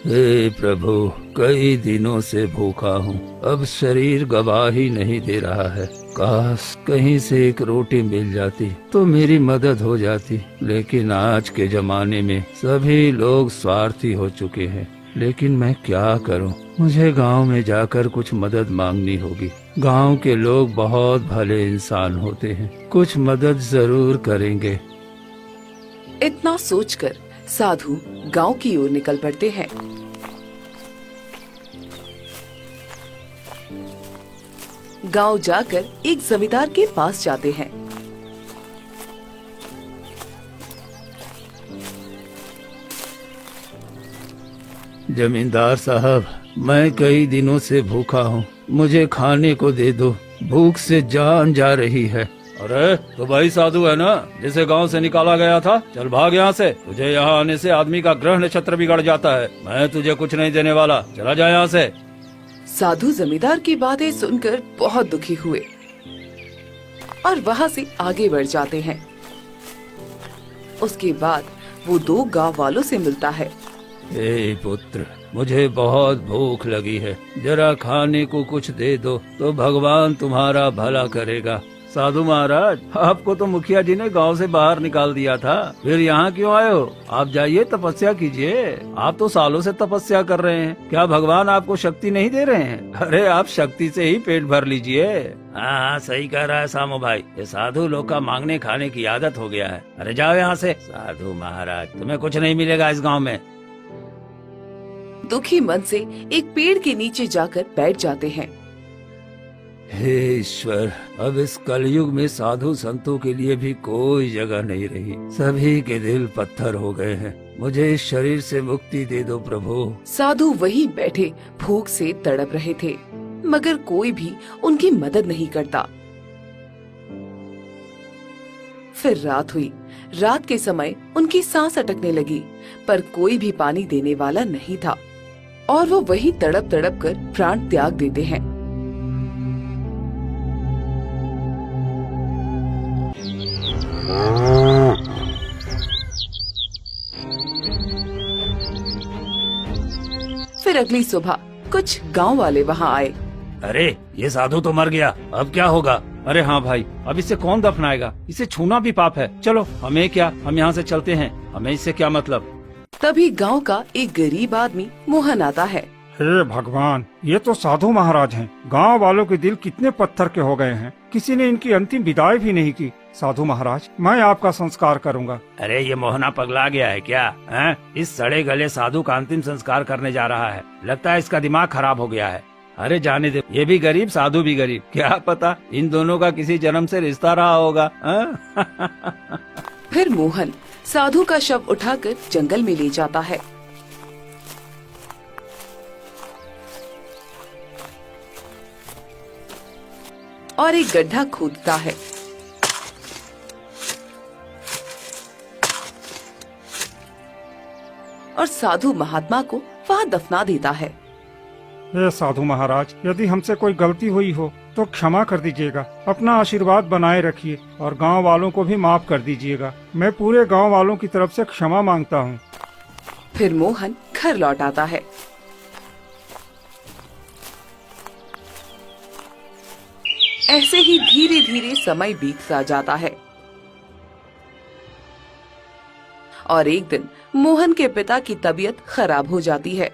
हे प्रभु, कई दिनों से भूखा हूँ। अब शरीर गवाही नहीं दे रहा है। काश कहीं से एक रोटी मिल जाती तो मेरी मदद हो जाती। लेकिन आज के जमाने में सभी लोग स्वार्थी हो चुके हैं। लेकिन मैं क्या करूं? मुझे गांव में जाकर कुछ मदद मांगनी होगी। गांव के लोग बहुत भले इंसान होते हैं, कुछ मदद जरूर करेंगे। इतना सोचकर साधु गांव की ओर निकल पड़ते हैं। गांव जाकर एक जमींदार के पास जाते हैं। जमींदार साहब, मैं कई दिनों से भूखा हूँ, मुझे खाने को दे दो। भूख से जान जा रही है। अरे तो भाई साधु है ना, जिसे गांव से निकाला गया था? चल भाग यहाँ से। तुझे यहाँ आने से आदमी का ग्रह नक्षत्र बिगड़ जाता है। मैं तुझे कुछ नहीं देने वाला, चला जा यहाँ से। साधु जमींदार की बातें सुनकर बहुत दुखी हुए और वहाँ से आगे बढ़ जाते हैं। उसके बाद वो दो गांव वालों से मिलता है। हे पुत्र, मुझे बहुत भूख लगी है, जरा खाने को कुछ दे दो तो भगवान तुम्हारा भला करेगा। साधु महाराज, आपको तो मुखिया जी ने गांव से बाहर निकाल दिया था, फिर यहाँ क्यों आए हो? आप जाइए तपस्या कीजिए। आप तो सालों से तपस्या कर रहे हैं, क्या भगवान आपको शक्ति नहीं दे रहे हैं? अरे आप शक्ति से ही पेट भर लीजिए। हाँ, सही कह रहा है सामू भाई, ये साधु लोग का मांगने खाने की आदत हो गया है। अरे जाओ यहाँ से। साधु महाराज, तुम्हें कुछ नहीं मिलेगा इस गाँव में। दुखी मन से एक पेड़ के नीचे जाकर बैठ जाते हैं। हे ईश्वर, अब इस कलयुग में साधु संतों के लिए भी कोई जगह नहीं रही। सभी के दिल पत्थर हो गए हैं। मुझे इस शरीर से मुक्ति दे दो प्रभु। साधु वहीं बैठे भूख से तड़प रहे थे, मगर कोई भी उनकी मदद नहीं करता। फिर रात हुई। रात के समय उनकी सांस अटकने लगी, पर कोई भी पानी देने वाला नहीं था और वो वहीं तड़प तड़प कर प्राण त्याग देते हैं। फिर अगली सुबह कुछ गांव वाले वहां आए। अरे ये साधु तो मर गया, अब क्या होगा? अरे हाँ भाई, अब इसे कौन दफनाएगा? इसे छूना भी पाप है। चलो हमें क्या, हम यहाँ से चलते हैं, हमें इससे क्या मतलब। तभी गांव का एक गरीब आदमी मोहन आता है। हे भगवान, ये तो साधु महाराज हैं। गांव वालों के दिल कितने पत्थर के हो गए हैं, किसी ने इनकी अंतिम विदाई भी नहीं की। साधु महाराज, मैं आपका संस्कार करूंगा। अरे ये मोहना पगला गया है क्या? हैं? इस सड़े गले साधु का अंतिम संस्कार करने जा रहा है। लगता है इसका दिमाग खराब हो गया है। अरे जाने दे, ये भी गरीब साधु भी गरीब, क्या पता इन दोनों का किसी जन्म से रिश्ता रहा होगा। फिर मोहन साधु का शव उठाकर जंगल में ले जाता है। और एक गड्ढा खोदता है। और साधु महात्मा को वहां दफना देता है। हे साधु महाराज, यदि हमसे कोई गलती हुई हो तो क्षमा कर दीजिएगा। अपना आशीर्वाद बनाए रखिए और गांव वालों को भी माफ कर दीजिएगा। मैं पूरे गांव वालों की तरफ से क्षमा मांगता हूँ। फिर मोहन घर लौट आता है। ऐसे ही धीरे धीरे समय बीतता जाता है और एक दिन मोहन के पिता की तबीयत खराब हो जाती है।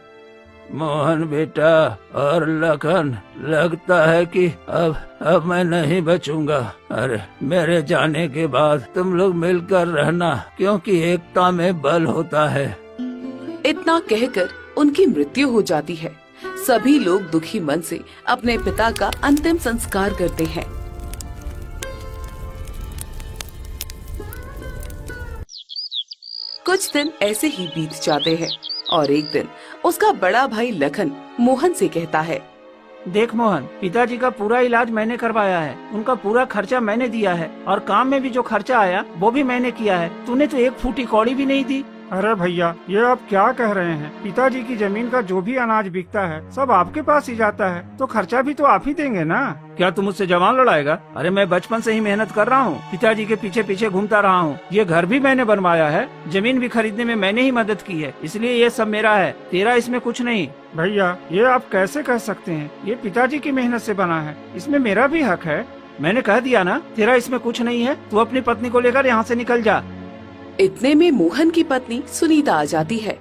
मोहन बेटा और लखन, लगता है कि अब मैं नहीं बचूंगा। अरे मेरे जाने के बाद तुम लोग मिलकर रहना, क्योंकि एकता में बल होता है। इतना कहकर उनकी मृत्यु हो जाती है। सभी लोग दुखी मन से अपने पिता का अंतिम संस्कार करते हैं। कुछ दिन ऐसे ही बीत जाते हैं और एक दिन उसका बड़ा भाई लखन मोहन से कहता है, देख मोहन, पिताजी का पूरा इलाज मैंने करवाया है, उनका पूरा खर्चा मैंने दिया है और काम में भी जो खर्चा आया वो भी मैंने किया है। तूने तो एक फूटी कौड़ी भी नहीं दी। अरे भैया, ये आप क्या कह रहे हैं? पिताजी की जमीन का जो भी अनाज बिकता है सब आपके पास ही जाता है, तो खर्चा भी तो आप ही देंगे ना? क्या तुम मुझसे जवान लड़ाएगा? अरे मैं बचपन से ही मेहनत कर रहा हूँ, पिताजी के पीछे पीछे घूमता रहा हूँ। ये घर भी मैंने बनवाया है, जमीन भी खरीदने में मैंने ही मदद की है, इसलिए ये सब मेरा है, तेरा इसमें कुछ नहीं। भैया, ये आप कैसे कह सकते हैं? ये पिताजी की मेहनत से बना है, इसमें मेरा भी हक है। मैंने कह दिया ना, तेरा इसमें कुछ नहीं है। तू अपनी पत्नी को लेकर यहाँ से निकल जा। इतने में मोहन की पत्नी सुनीता आ जाती है।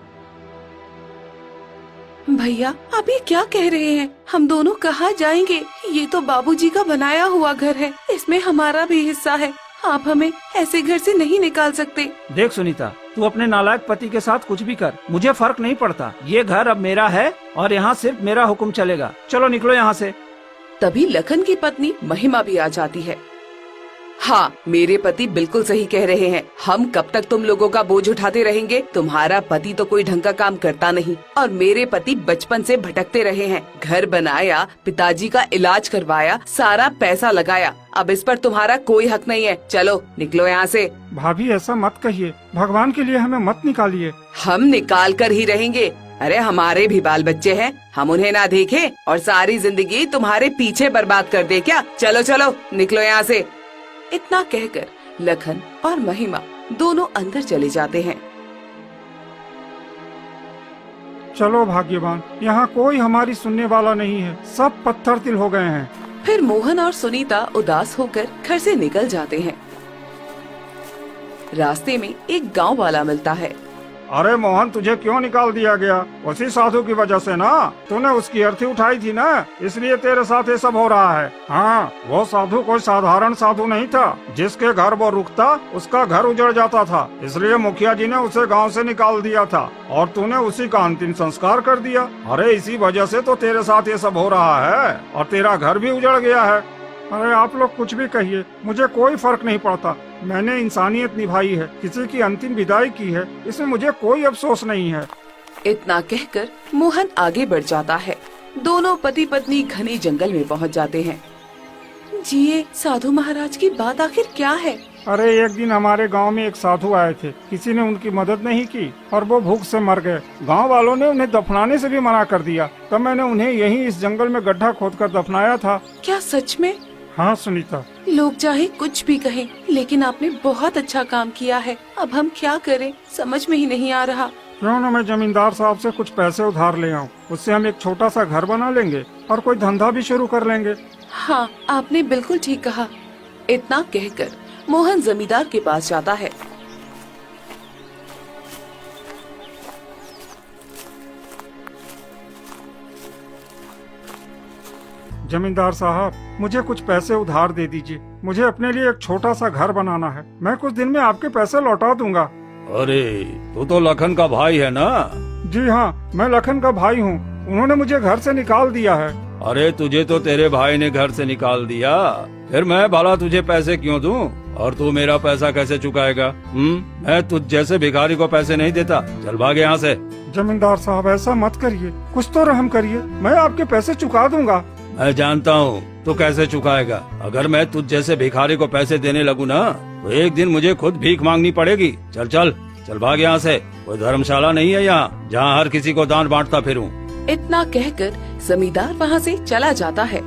भैया, आप ये क्या कह रहे हैं? हम दोनों कहाँ जाएंगे? ये तो बाबूजी का बनाया हुआ घर है, इसमें हमारा भी हिस्सा है। आप हमें ऐसे घर से नहीं निकाल सकते। देख सुनीता, तू अपने नालायक पति के साथ कुछ भी कर, मुझे फर्क नहीं पड़ता। ये घर अब मेरा है और यहाँ सिर्फ मेरा हुक्म चलेगा। चलो निकलो यहाँ से। तभी लखन की पत्नी महिमा भी आ जाती है। हाँ, मेरे पति बिल्कुल सही कह रहे हैं। हम कब तक तुम लोगों का बोझ उठाते रहेंगे? तुम्हारा पति तो कोई ढंग का काम करता नहीं और मेरे पति बचपन से भटकते रहे हैं। घर बनाया, पिताजी का इलाज करवाया, सारा पैसा लगाया। अब इस पर तुम्हारा कोई हक नहीं है। चलो निकलो यहाँ से। भाभी, ऐसा मत कहिए, भगवान के लिए हमें मत निकालिए। हम निकाल कर ही रहेंगे। अरे हमारे भी बाल बच्चे हैं, हम उन्हें ना देखें और सारी जिंदगी तुम्हारे पीछे बर्बाद कर दे क्या? चलो चलो निकलो यहाँ से। इतना कहकर लखन और महिमा दोनों अंदर चले जाते हैं। चलो भाग्यवान, यहाँ कोई हमारी सुनने वाला नहीं है, सब पत्थर तिल हो गए हैं। फिर मोहन और सुनीता उदास होकर घर से निकल जाते हैं। रास्ते में एक गांव वाला मिलता है। अरे मोहन, तुझे क्यों निकाल दिया गया? उसी साधु की वजह से ना, तूने उसकी अर्थी उठाई थी ना, इसलिए तेरे साथ ये सब हो रहा है। हाँ, वो साधु कोई साधारण साधु नहीं था। जिसके घर वो रुकता उसका घर उजड़ जाता था, इसलिए मुखिया जी ने उसे गांव से निकाल दिया था और तूने उसी का अंतिम संस्कार कर दिया। अरे इसी वजह से तो तेरे साथ ये सब हो रहा है और तेरा घर भी उजड़ गया है। अरे आप लोग कुछ भी कहिए, मुझे कोई फर्क नहीं पड़ता। मैंने इंसानियत निभाई है, किसी की अंतिम विदाई की है, इसमें मुझे कोई अफसोस नहीं है। इतना कहकर मोहन आगे बढ़ जाता है। दोनों पति पत्नी घने जंगल में पहुंच जाते हैं। जी, ये साधु महाराज की बात आखिर क्या है? अरे एक दिन हमारे गांव में एक साधु आए थे, किसी ने उनकी मदद नहीं की और वो भूख से मर गए। गांव वालों ने उन्हें दफनाने से भी मना कर दिया, तब मैंने उन्हें यहीं इस जंगल में गड्ढा खोदकर दफनाया था। क्या सच में? हाँ सुनीता। लोग चाहे कुछ भी कहें, लेकिन आपने बहुत अच्छा काम किया है। अब हम क्या करें, समझ में ही नहीं आ रहा। क्यों न मैं जमींदार साहब से कुछ पैसे उधार ले आऊं, उससे हम एक छोटा सा घर बना लेंगे और कोई धंधा भी शुरू कर लेंगे। हाँ, आपने बिल्कुल ठीक कहा। इतना कहकर मोहन जमींदार के पास जाता है। जमींदार साहब, मुझे कुछ पैसे उधार दे दीजिए। मुझे अपने लिए एक छोटा सा घर बनाना है। मैं कुछ दिन में आपके पैसे लौटा दूंगा। अरे तू तो लखन का भाई है ना? जी हाँ, मैं लखन का भाई हूँ। उन्होंने मुझे घर से निकाल दिया है। अरे तुझे तो तेरे भाई ने घर से निकाल दिया, फिर मैं भला तुझे पैसे क्यों दूं? और तू मेरा पैसा कैसे चुकाएगा? मैं तुझ जैसे भिखारी को पैसे नहीं देता। चल भाग यहाँ से। जमींदार साहब, ऐसा मत करिए, कुछ तो रहम करिए। मैं आपके पैसे चुका दूंगा। मैं जानता हूँ तू कैसे चुकाएगा। अगर मैं तुझ जैसे भिखारी को पैसे देने लगूं ना, तो एक दिन मुझे खुद भीख मांगनी पड़ेगी। चल चल चल भाग यहाँ से। कोई धर्मशाला नहीं है यहाँ जहाँ हर किसी को दान बांटता फिरूं। इतना कहकर जमींदार वहाँ से चला जाता है।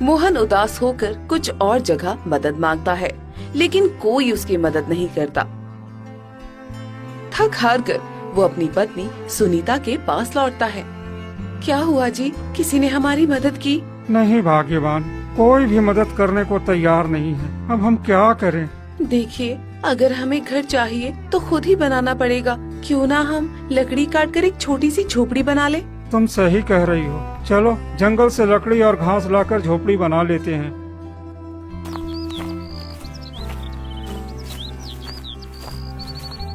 मोहन उदास होकर कुछ और जगह मदद मांगता है, लेकिन कोई उसकी मदद नहीं करता। थक हार कर वो अपनी पत्नी सुनीता के पास लौटता है। क्या हुआ जी, किसी ने हमारी मदद की? नहीं भाग्यवान, कोई भी मदद करने को तैयार नहीं है। अब हम क्या करें? देखिए, अगर हमें घर चाहिए तो खुद ही बनाना पड़ेगा। क्यों ना हम लकड़ी काट कर एक छोटी सी झोपड़ी बना ले। तुम सही कह रही हो। चलो जंगल से लकड़ी और घास लाकर झोपड़ी बना लेते हैं।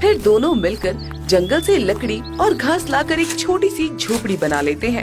फिर दोनों मिलकर जंगल से लकड़ी और घास लाकर एक छोटी सी झोपड़ी बना लेते हैं।